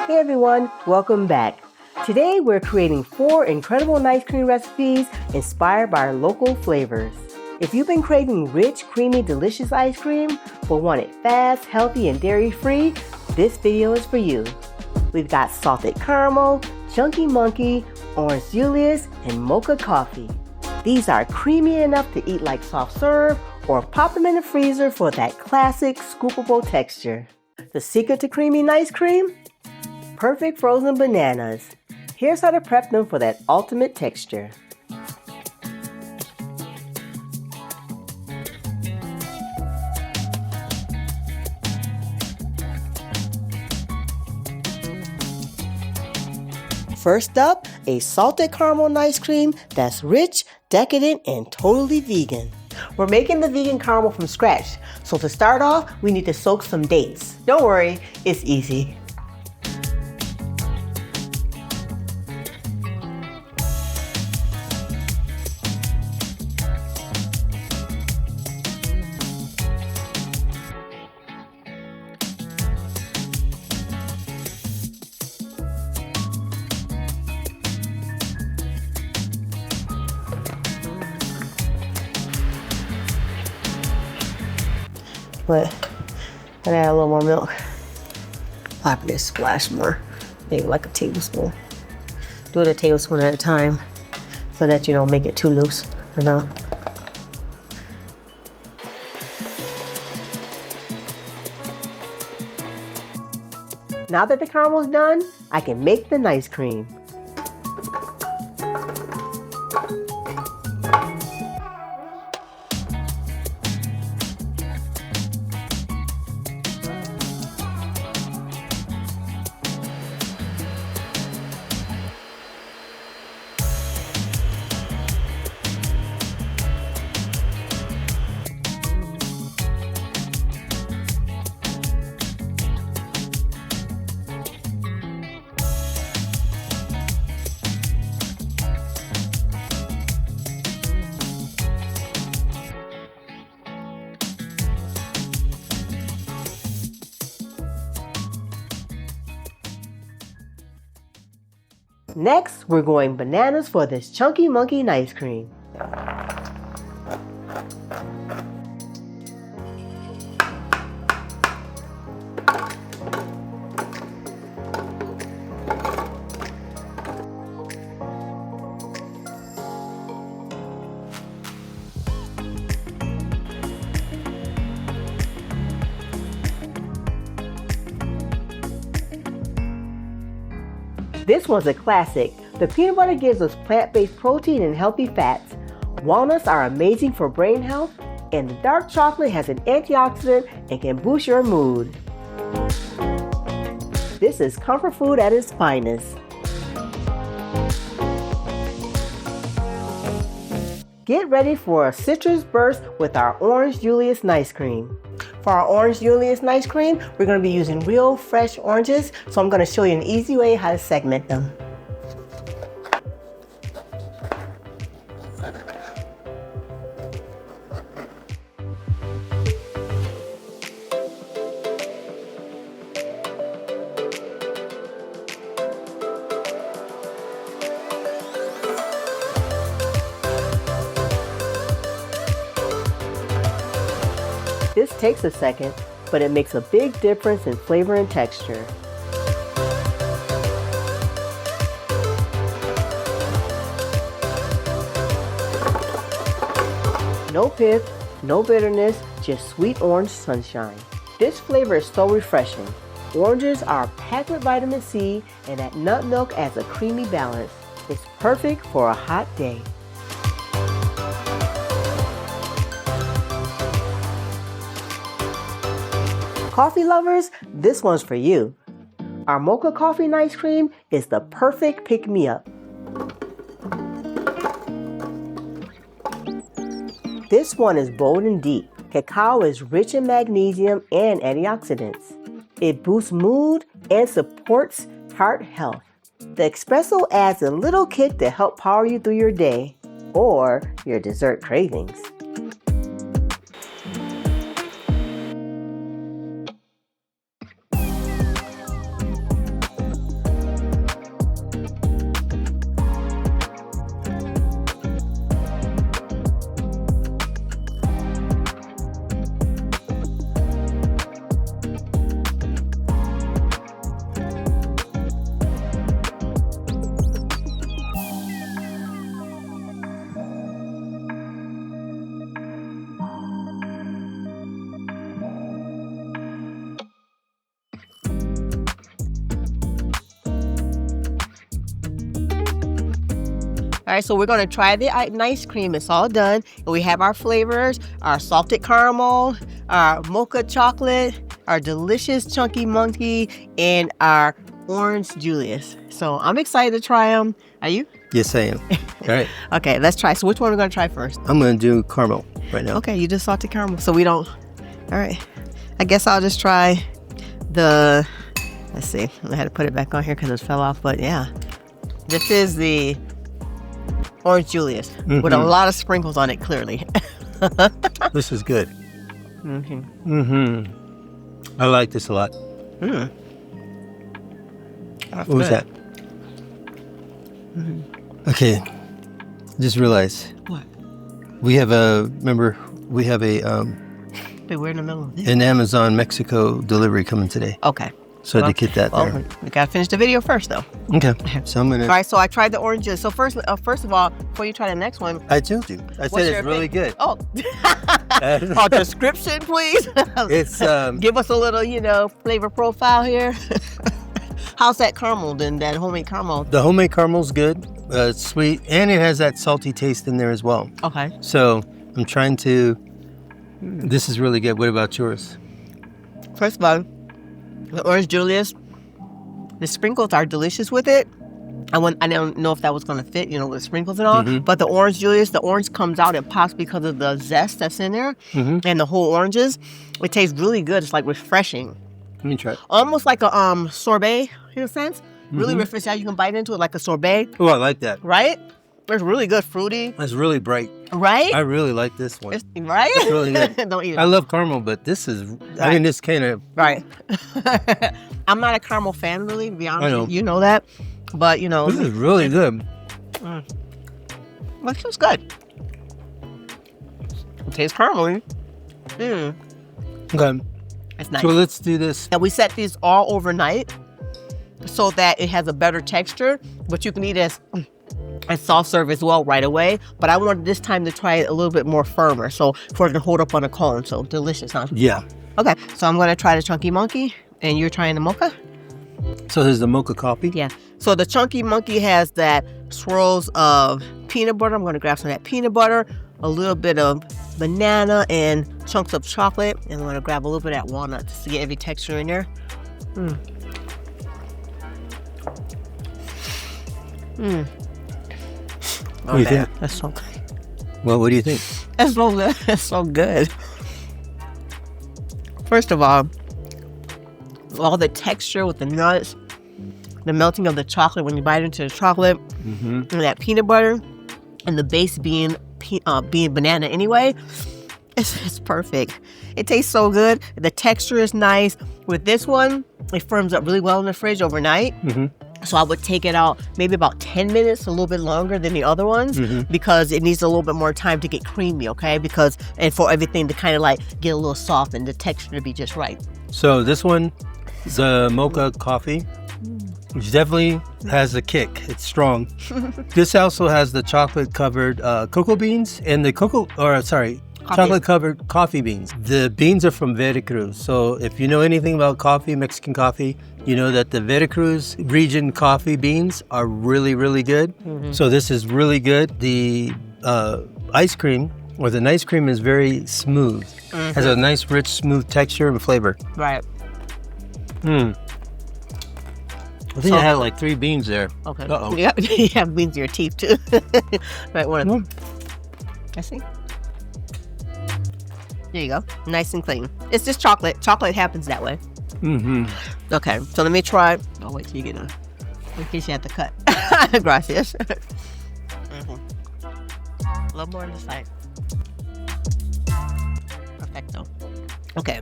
Hey everyone, welcome back. Today we're creating 4 incredible ice cream recipes inspired by our local flavors. If you've been craving rich, creamy, delicious ice cream, but want it fast, healthy, and dairy-free, this video is for you. We've got salted caramel, chunky monkey, orange Julius, and mocha coffee. These are creamy enough to eat like soft serve or pop them in the freezer for that classic scoopable texture. The secret to creamy ice cream? Perfect frozen bananas. Here's how to prep them for that ultimate texture. First up, a salted caramel ice cream that's rich, decadent, and totally vegan. We're making the vegan caramel from scratch, so to start off, we need to soak some dates. Don't worry, it's easy. But I'd add a little more milk. Probably just splash more, maybe like a tablespoon. Do it a tablespoon at a time so that you don't make it too loose, you know. Now that the caramel's done, I can make the ice cream. Next, we're going bananas for this chunky monkey ice cream. This one's a classic. The peanut butter gives us plant-based protein and healthy fats. Walnuts are amazing for brain health, and the dark chocolate has an antioxidant and can boost your mood. This is comfort food at its finest. Get ready for a citrus burst with our orange Julius ice cream. For our orange Julius ice cream, we're going to be using real fresh oranges, so I'm going to show you an easy way how to segment them. This takes a second, but it makes a big difference in flavor and texture. No pith, no bitterness, just sweet orange sunshine. This flavor is so refreshing. Oranges are packed with vitamin C, and that nut milk adds a creamy balance. It's perfect for a hot day. Coffee lovers, this one's for you. Our mocha coffee ice cream is the perfect pick-me-up. This one is bold and deep. Cacao is rich in magnesium and antioxidants. It boosts mood and supports heart health. The espresso adds a little kick to help power you through your day or your dessert cravings. All right, so we're gonna try the ice cream. It's all done. And we have our flavors, our salted caramel, our mocha chocolate, our delicious chunky monkey, and our orange Julius. So I'm excited to try them. Are you? Yes, I am. All right. Okay, let's try. So which one are we gonna try first? I'm gonna do caramel right now. Okay, you just salted caramel. So we don't, all right. I guess I'll just try the, let's see. I had to put it back on here because it fell off, but yeah. This is the orange Julius with a lot of sprinkles on it, clearly. This is good. I like this a lot. What was that? Okay, just realized. What? We have a, remember, we have a, Wait, we're in the middle of this. an Amazon Mexico delivery coming today. Okay. So I had to get that there. We gotta finish the video first, though. Okay, so I'm gonna. All right, so I tried the oranges. So first of all, before you try the next one, I told you. I said it's really good. Oh, a description, please. It's give us a little, flavor profile here. How's that caramel then? That homemade caramel? the homemade caramel's good. It's sweet, and it has that salty taste in there as well. Okay. So I'm trying to. This is really good. What about yours? First of all, the orange Julius, the sprinkles are delicious with it. I don't know if that was going to fit, with sprinkles and all. But the orange Julius, the orange comes out and pops because of the zest that's in there and the whole oranges. It tastes really good. It's like refreshing. Let me try it. Almost like a sorbet in a sense. Really refreshing. You can bite into it like a sorbet. Oh, I like that. Right? It's really good, fruity. It's really bright. Right? I really like this one. Right? It's really good. Don't eat it. I love caramel, but this is, I mean, this kind of. Right. I'm not a caramel fan, really, to be honest. I know. You know that. But, This is really good. Well, it feels good. It tastes caramely. Okay. It's nice. So let's do this. And we set these all overnight so that it has a better texture, but you can eat it as soft serve as well right away. But I wanted this time to try it a little bit more firmer, so for it to hold up on a cone. So delicious, huh? Yeah. Okay, so I'm gonna try the chunky monkey, and you're trying the mocha? So there's the mocha coffee. Yeah. So the chunky monkey has that swirls of peanut butter. I'm gonna grab some of that peanut butter, a little bit of banana, and chunks of chocolate. And I'm gonna grab a little bit of that walnut to get every texture in there. What do you think? That's so good. Well, what do you think? That's so good. That's so good. First of all the texture with the nuts, the melting of the chocolate when you bite into the chocolate, and that peanut butter, and the base being banana anyway, it's perfect. It tastes so good. The texture is nice. With this one, it firms up really well in the fridge overnight. So I would take it out maybe about 10 minutes, a little bit longer than the other ones, because it needs a little bit more time to get creamy, okay? And for everything to kind of like get a little soft and the texture to be just right. So this one, the mocha coffee, which definitely has a kick. It's strong. This also has the chocolate covered cocoa beans and the chocolate covered coffee beans. The beans are from Veracruz. So if you know anything about coffee, Mexican coffee, you know that the Veracruz region coffee beans are really, really good. So this is really good. The ice cream, or the nice cream, is very smooth. Has a nice, rich, smooth texture and flavor. Right. I think I had like 3 beans there. Okay. Uh-oh. Yeah, you have beans in your teeth too. Right one. I see. There you go. Nice and clean. It's just chocolate. Chocolate happens that way. Okay, so let me try. I'll wait till you get in case you have to cut. Gracias. A little more on the side. Perfecto. Okay,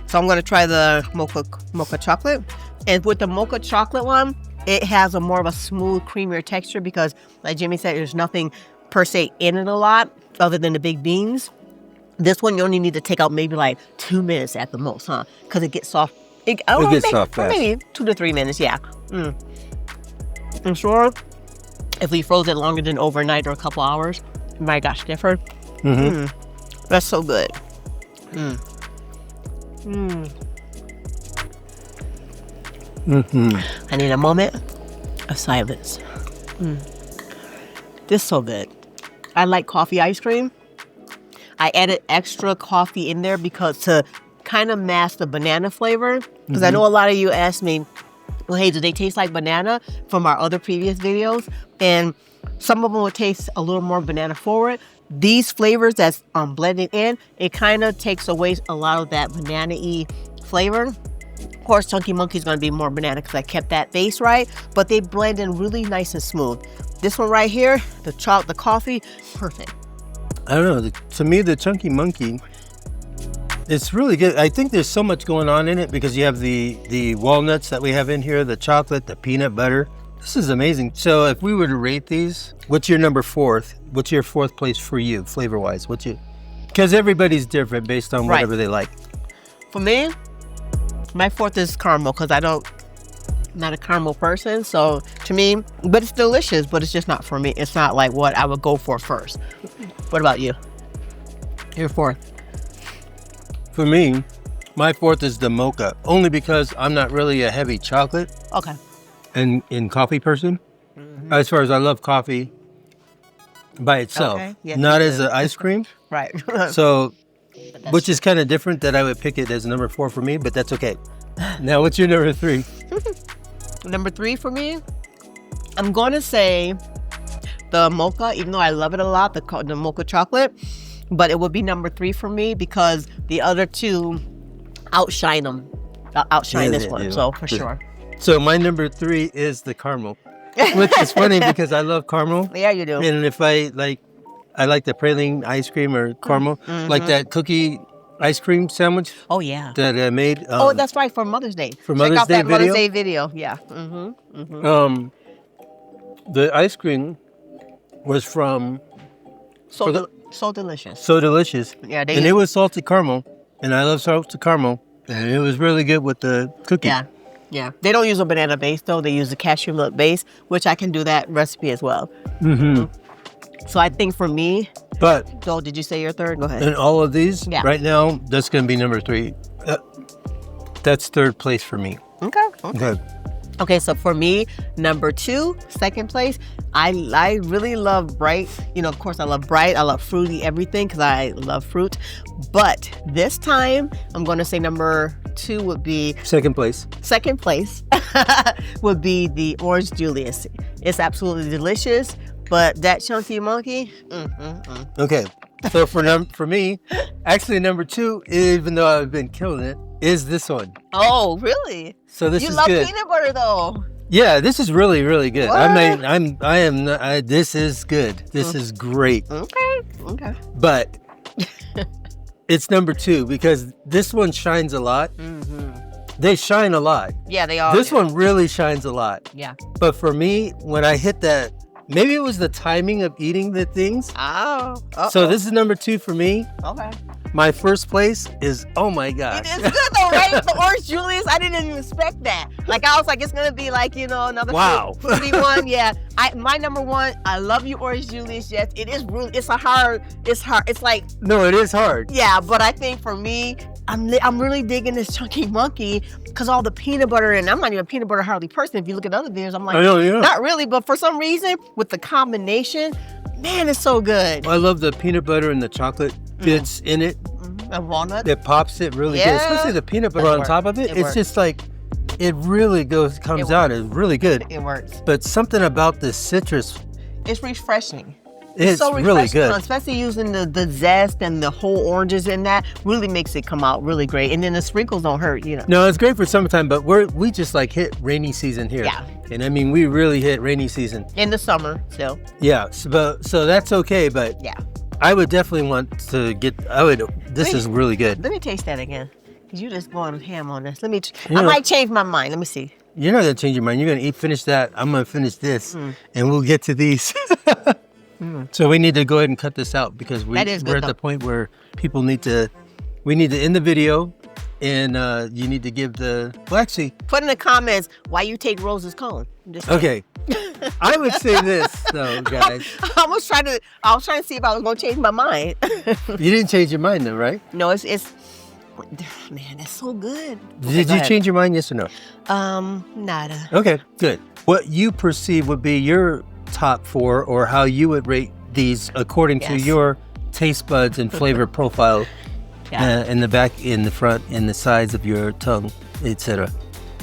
so I'm gonna try the mocha chocolate, and with the mocha chocolate one, it has a more of a smooth, creamier texture because, like Jimmy said, there's nothing per se in it a lot other than the big beans. This one you only need to take out maybe like 2 minutes at the most, huh? Because it gets soft. It gets soft fast. Maybe 2 to 3 minutes, yeah. I'm sure if we froze it longer than overnight or a couple hours, it might got stiffer. That's so good. I need a moment of silence. This is so good. I like coffee ice cream. I added extra coffee in there because to kind of mask the banana flavor. Because I know a lot of you asked me, well, hey, do they taste like banana from our other previous videos? And some of them will taste a little more banana forward. These flavors that's blended in, it kind of takes away a lot of that banana-y flavor. Of course, Chunky Monkey is going to be more banana because I kept that base right, but they blend in really nice and smooth. This one right here, the coffee, perfect. I don't know. To me, the Chunky Monkey, it's really good. I think there's so much going on in it because you have the walnuts that we have in here, the chocolate, the peanut butter. This is amazing. So if we were to rate these, what's your number 4th? What's your 4th place for you, flavor-wise? Because everybody's different based on whatever they like. For me, my 4th is caramel because I'm not a caramel person. So to me, but it's delicious, but it's just not for me. It's not like what I would go for first. What about you? Your 4th? For me, my 4th is the Mocha, only because I'm not really a heavy chocolate and coffee person. As far as I love coffee by itself, not as an ice cream. Right. So, which is kind of different that I would pick it as number 4 for me, but that's okay. Now, what's your number 3? Number 3 for me, I'm going to say the Mocha, even though I love it a lot, the Mocha chocolate. But it would be number 3 for me because the other two outshine them. Outshine this one, so for sure. So my number 3 is the caramel, which is funny because I love caramel. Yeah, you do. And if I like the praline ice cream or caramel, like that cookie ice cream sandwich. Oh, yeah. That I made. Oh, that's right, for Mother's Day. For Mother's Day video? Mother's Day video, yeah. The ice cream was from... So delicious. So delicious. Yeah, and it was salted caramel, and I love salted caramel, and it was really good with the cookie. Yeah. They don't use a banana base, though. They use a cashew milk base, which I can do that recipe as well. So I think for me... But... So did you say your 3rd? Go ahead. In all of these, right now, that's going to be number 3. That's 3rd place for me. Okay, so for me, number 2, 2nd place, I really love bright. You know, of course, I love bright. I love fruity everything because I love fruit. But this time, I'm going to say number 2 would be... 2nd place. 2nd place would be the Orange Julius. It's absolutely delicious, but that Chunky Monkey... Okay, so for me, actually number 2, even though I've been killing it, is this one. Oh, really? So this is good. You love peanut butter, though. Yeah, this is really, really good. What? This is good. This is great. Okay. But it's number 2 because this one shines a lot. They shine a lot. Yeah, they all. This one really shines a lot. Yeah. But for me, when I hit that, maybe it was the timing of eating the things. Oh. So this is number 2 for me. Okay. My 1st place is, oh my God. It is good though, right? The Orange Julius, I didn't even expect that. Like, I was like, it's going to be like, you know, another fruity one. Yeah. My number 1, I love you, Orange Julius. Yes, it is really, it's hard. It's like. No, it is hard. Yeah, but I think for me, I'm really digging this Chunky Monkey because all the peanut butter, and I'm not even a peanut butter hardly person. If you look at other videos, I'm like, not really, but for some reason, with the combination, man, it's so good. I love the peanut butter and the chocolate bits in it. The walnut. It pops it really good, especially the peanut butter on top of it. It's just like, it really comes out. It's really good. It works. But something about the citrus. It's refreshing. It's so really good. Especially using the zest and the whole oranges in that really makes it come out really great. And then the sprinkles don't hurt, you know. No, it's great for summertime, but we just like hit rainy season here. Yeah. And I mean, we really hit rainy season. In the summer, still. Yeah, so that's okay, but yeah. I would definitely want to get, this is really good. Let me taste that again. Because you just going ham on this. I might change my mind. Let me see. You're not going to change your mind. You're going to finish that. I'm going to finish this, and we'll get to these. So we need to go ahead and cut this out because we're at the point where we need to end the video, and you need to give actually. Put in the comments why you take Rose's cone. Okay. I would say this though, guys. I was trying to see if I was going to change my mind. You didn't change your mind though, right? No, it's man, that's so good. Did you change your mind, yes or no? Nada. Okay, good. What you perceive would be your top 4 or how you would rate these according to your taste buds and flavor profile in the back, in the front, in the sides of your tongue, etc.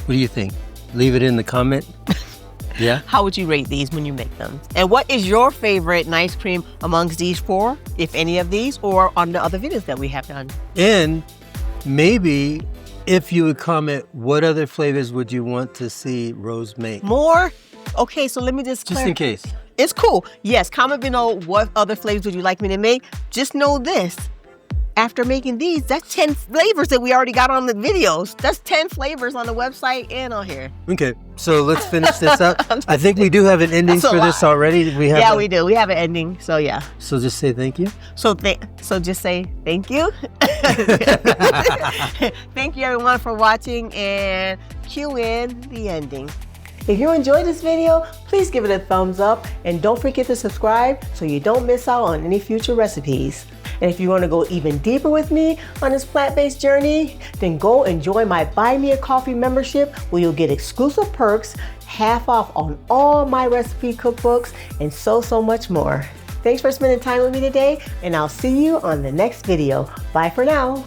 What do you think? Leave it in the comment. Yeah. How would you rate these when you make them? And what is your favorite ice cream amongst these 4, if any of these, or on the other videos that we have done? And maybe if you would comment, what other flavors would you want to see Rose make? More? Okay, so let me just in case. It's cool. Yes, comment below what other flavors would you like me to make. Just know this. After making these, that's 10 flavors that we already got on the videos. That's 10 flavors on the website and on here. Okay, so let's finish this up. I think we do have an ending for this already. We have we do. We have an ending, so yeah. So just say thank you. So just say thank you. Thank you everyone for watching, and cue in the ending. If you enjoyed this video, please give it a thumbs up and don't forget to subscribe so you don't miss out on any future recipes. And if you want to go even deeper with me on this plant-based journey, then go and join my Buy Me a Coffee membership where you'll get exclusive perks, half off on all my recipe cookbooks, and so much more. Thanks for spending time with me today, and I'll see you on the next video. Bye for now.